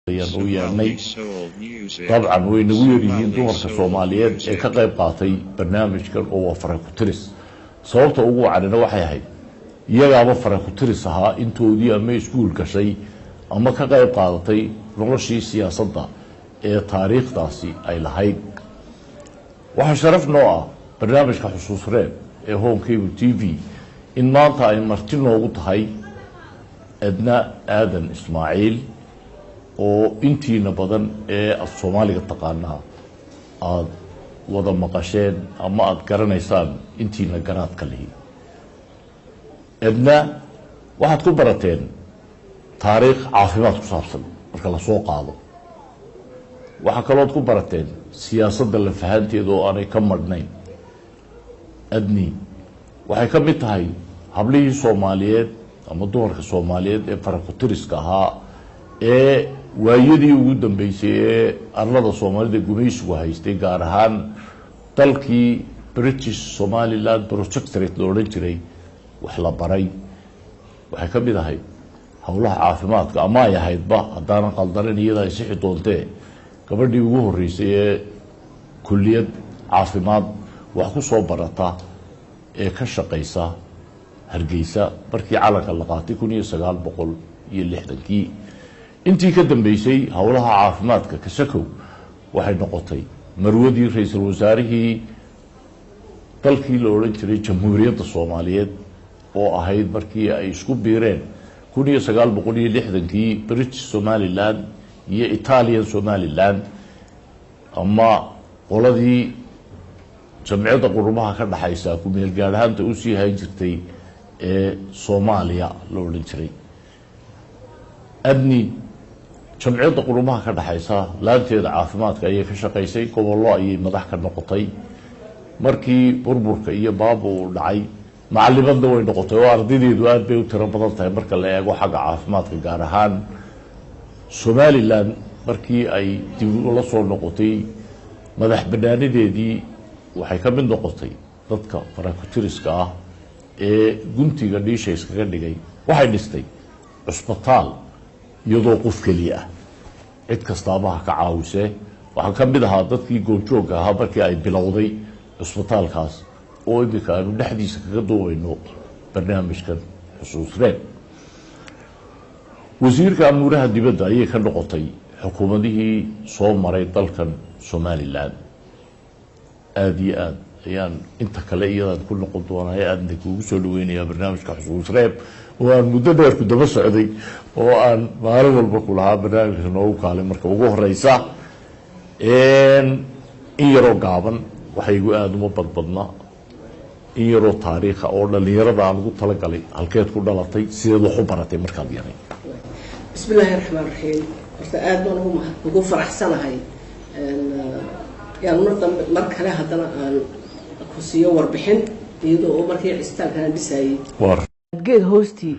يعني طبعا وينويريين دور كصوماليات كقيب قاطي برنامج كان هو فرانكوتريس صوته هو على نواحي هاي يلا فرانكوتريس ها انتو دي اما يسكول كشيء اما كقيب قاطي نورشي سياسة تاريخ داسي اي لهاي waxaa sharaf noo ah barnaamijka xusuus reeb ee home cable TV in maanta ay marti noogu tahay Adna Aadan Ismaaciil oo intiina badan ee af Soomaaliga taqaanaa aad wada maqasheen ama aad garanaysaan intiina garaad ka leeyahay Adna waxaad ku barateen taariikh caafimaad ku saabsan marka la soo qaado waxa kale oo ku barateen siyaasadda la fahanteedo oo aanay ka madhnayn adni waxay ka mid tahay hablihii Soomaaliyeed ama dumarka Soomaaliyeed ee farakutiriska ahaa ee waayadii ugu dambeysay ee arlada Soomaalida gumaysigu haystay gaar ahaan dalkii British Somaliland Protectorate loo oran jiray wax la baray waxay ka mid ahayd howlaha caafimaadka ama ay ahaydba haddana qaldaran iyada ay sixi doontee gabadhii ugu horeysay ee kulliyad caafimaad wax ku soo barata ee ka shaqeysa Hargeysa markii calanka la qaatay 1960 intii ka dambeysay howlaha caafimaadka ka shakow waxay noqotay marwadii ra'iisul wasaarihii dalkii la oran jiray Jamhuuriyadda Soomaaliyeed oo ahayd markii ay isku biireen 1960 British Somaliland iyo Italian Somaliland ama qoladii jamciyadda qurumaha ka dhaxaysa ku meel gaar ahaan u sii hayn jirtay ee Soomaaliya loo oran jiray adni jamciyadda qurumaha ka dhaxaysa laanteeda caafimaadka ay ka shaqeysay gobollo ay madax ka noqotay markii burburka iyo baabo uu dhacay macallimadna way noqotay oo ardaydeedu aad bay u tiro badan tahay marka la eego xagga caafimaadka gaar ahaan Somaliland markii ay dib ula soo noqotay madax banaanideedii waxay ka mid noqotay dadka farakutiriska ah ee guntiga dhiishay iskaga dhigay waxay dhistay cusbitaal iyadoo qof kaliya ah cid kastaaba ka caawisay waxa ka mid ahaa dadkii goobjooga ahaa markii ay bilowday cusbitaalkaas oo imika aanu dhexdiisa kaga doonayno barnaamijkan xusuus reeb wasiirka amuraha dibadda ayay ka noqotay xukuumadihii soo maray dalkan Somaliland aad iyo aad ayaan inta kale iyada ku noqon doonaa aadna kugu soo dhaweynaya barnaamijka xusuus reeb oo aan muddo dheer ku daba socday oo aan maalin walba ku lahaa barnaamijka noogu kaalay marka ugu horeysa in yaro gaaban waxay igu aad uma badbadna in yaro taariikh oo dhalinyarada aan ugu tala galay halkeed ku dhalatay sideed wax u baratay markaad yaray بسم الله الرحمن الرحيم أرتأد منهم وقف فرح سنة هاي يعني مرة كله هذا كوسية وربحين يدو مركي عستال كان بساي جيد هوستي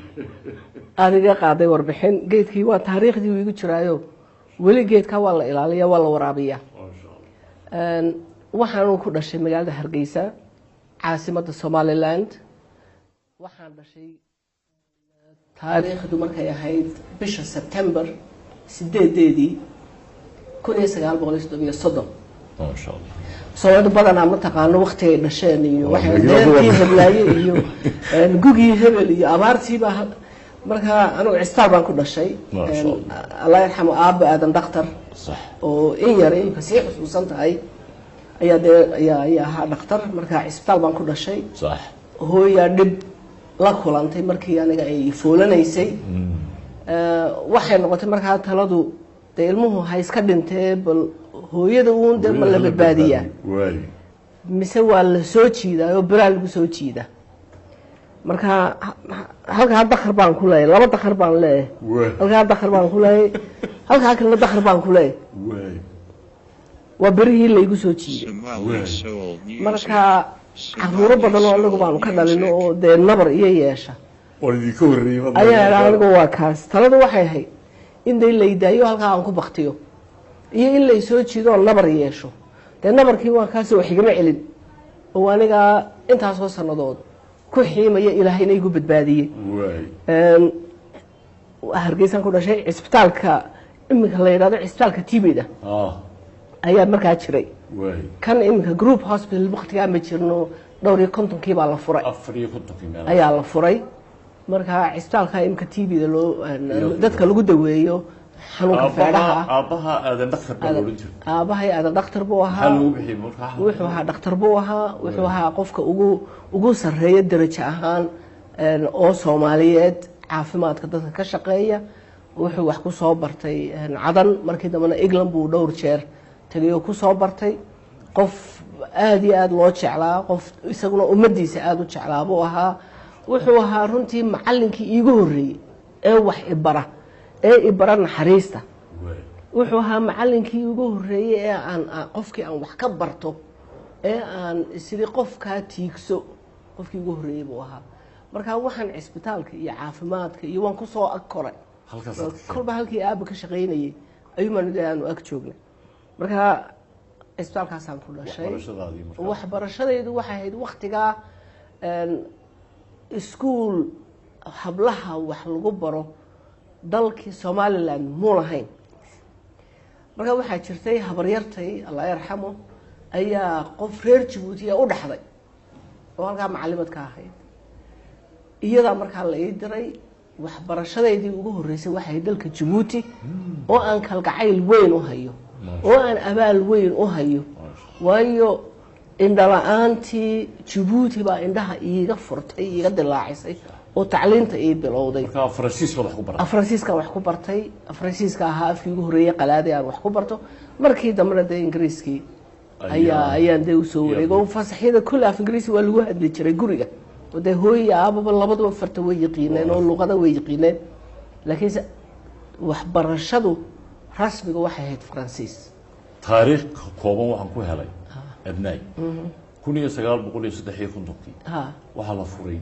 أنا قاعدة وربحين جيد كي وتاريخ دي ويجي شرايو ولي جيد كوالله إلالية ولا ورابية وحنا كنا شيء مجال هرجيسة عاصمة الصوماليلاند وحنا شيء تاريخ markay ahayd bisha September 8 1930 ma sha Allah soo badan ama taqaano waqtiga dhasheen iyo waxay deertii heblaye iyo gugii hebel iyo abaartiiba marka anu cistaar baan ku dhashay Allah yarxamo aab aadan dhakhtar sax oo in yar in kasii xusuusan tahay ayaa dhakhtar marka cistaar baan ku dhashay sax hooya dib la kulantay markii aniga ay foolanaysay waxay noqotay markaa taladu ilmuhu hay iska dhintay bal hooyada uun dad ma la badbaadiya mise waa la soo jiidaa oo baraal lagu soo jiida marka halka dakhar baan ku leeyahay laba dakhar baan leeyahay halka dakhar baan ku leeyahay halka kale dakhar baan ku leeyahay waa barihii la igu soo jiiday marka caruuro badan oo anagu baan ka dhalino oo de nabar iyo yeesha walidii ka horeeyay ayaa anagu waa kaas taladu waxay ahayd in day leeydaayo halka aan ku baqtiyo iyo in la soo jiido nabar yeesho de nabarkii waa kaas oo xigma celin oo aniga intaas oo sanadood ku xiimaya Ilaahayna igu badbaadiyay Hargeysa ku dhashay isbitaalka iminka la yidhahdo cisbitaalka TB-da ayaa markaa jiray kan iminka group hospital waqtigaa ma jirno dhowr iyo kontonkii baa la furay ayaa la furay markaa cisbitaalka iminka TB-da loo dadka lagu daweeyo xanuunka feedhaha aabahay aadan dhakhtar buu ahaa wuxuu ahaa dhakhtar buu ahaa wuxuu ahaa qofka ugu sarreeya darajo ahaan oo Soomaaliyeed caafimaadka dadka ka shaqeeya wuxuu wax ku soo bartay cadan markii dambana England buu dhowr jeer tagay oo ku soo bartay qof aad iyo aad loo jeclaa qof isaguna ummadiisa aad u jeclaa buu ahaa wuxuu ahaa runtii macallinkii iigu horreeyay ee wax ibara naxariista wuxuu ahaa macallinkii ugu horreeyay ee aan qofkii aan wax ka barto ee aan sidii qofkaa tiigso qofkii ugu horreeyay buu ahaa markaa waxaan cisbitaalka iyo caafimaadka iyo waan ku soo ag koray kolba halkii aabba ka shaqaynayay ayuumaan aanu ag joognay markaa cisbitaalkaasaan ku dhashay waxbarashadaydu waxay ahayd waqtigaa iskuul hablaha wax lagu baro dalkii Somaliland muu lahayn markaa waxaa jirtay habaryartay Allah yarxamo ayaa qof reer Djibouti u dhaxday oo halkaa macallimad ka ahayd iyada markaa la ii diray waxbarashadeedii ugu horeysay waxay dalka Djibouti oo aan kalgacayl weyn u hayo oo aan abaal weyn u hayo waayo indhala'aantii Djibouti baa indhaha iiga furtay iiga dilaacisay oo tacliinta ay bilowday Faransiiska wax ku bartay Faransiiska ahaa afkii ugu horeeyay qalaadi aan wax ku barto markii dambena Ingiriiskii ayaan dee u soo wareegay fasaxyada kulli af Ingiriisi waa lagu hadli jiray guriga wada hooyo aababa labaduba farta way yaqiineen oo luqada way yaqiineen laakiin waxbarashadu rasmiga waxay ahayd Faransiis taariikh kooban waxaan ku helay abnaay 1953 waxa la furay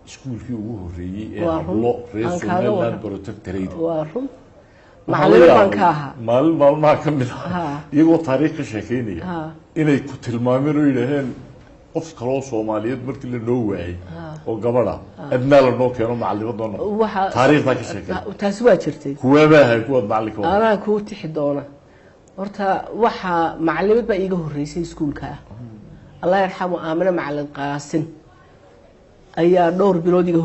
iskuulkii ugu horeeyay ee hablo reer Somaliland protectorate waa run macallin ka ahaa maalmaha ka mid ah iyagoo taariikh ka sheekeynaya inay ku tilmaameen oo yiraahdeen qof kale oo Soomaaliyeed markii la noo waayay oo gabadha abnaa la noo keeno macallimadoona taariikhda ka sheekeeyay taasi waa jirtay kuwaabaha kuwad macallinka anaa ku tixi doona horta waxa macallimad baa iiga horeysay iskuulka Allah yarxamo Aamina macallin Qaasin ayaa dhowr bilood iga